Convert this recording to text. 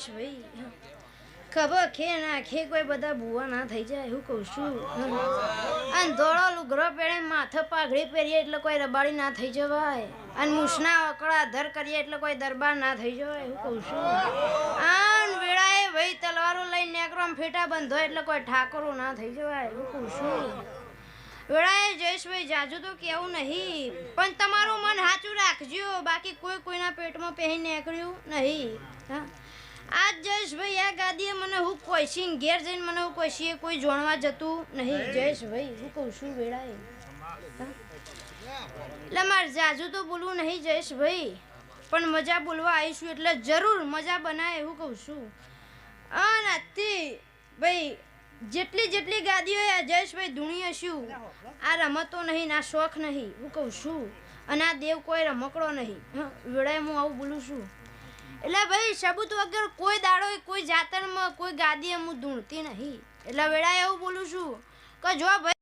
જયેશભાઈ ખબર ખે ના ખે કોઈ બધા ભૂવા ના થઈ જાય એવું કહું છું અને ધોળો લુગરો પહેરે માથે પાઘડી પહેરીએ એટલે કોઈ રબાડી ના થઈ જવાય અને મૂછના અકળા ધર કરીએ એટલે કોઈ દરબાર ના થઈ જવાય એવું કહું છું આન વેળાએ ભાઈ તલવારો લઈને નેકરોમ ફેટા બંધો એટલે કોઈ ઠાકોરો ના થઈ જવાય એવું કહું છું વેળાએ જયેશભાઈ જાજુ તો કેવું નહીં પણ તમારું મન સાચું રાખજો બાકી કોઈના પેટમાં પહેરી નીકળ્યું નહીં હા આજ જયેશભાઈ આ ગાદીએ મને હું કોઈશી ઘેર જઈને મને હું કોઈશીએ કોઈ જોણવા જતું નહીં જયેશભાઈ હું કહું છું વેળાએ એટલે મારે જાજુ તો બોલવું નહીં જયેશભાઈ પણ મજા બોલવા આવીશું એટલે જરૂર મજા બનાવે એવું કહું છું અને આજથી ભાઈ જેટલી ગાદીઓ જયેશભાઈ ધૂણી હશું આ રમતો નહીં ના શોખ નહીં હું કહું છું અને આ દેવ કોઈ રમકડો નહીં વેળાએ હું આવું બોલું છું એટલે ભાઈ સબૂત વગર કોઈ દાડો કોઈ જાતરમાં કોઈ ગાદી હું ધૂણતી નહીં એટલે વેળાએ એવું બોલું છું કે જો ભાઈ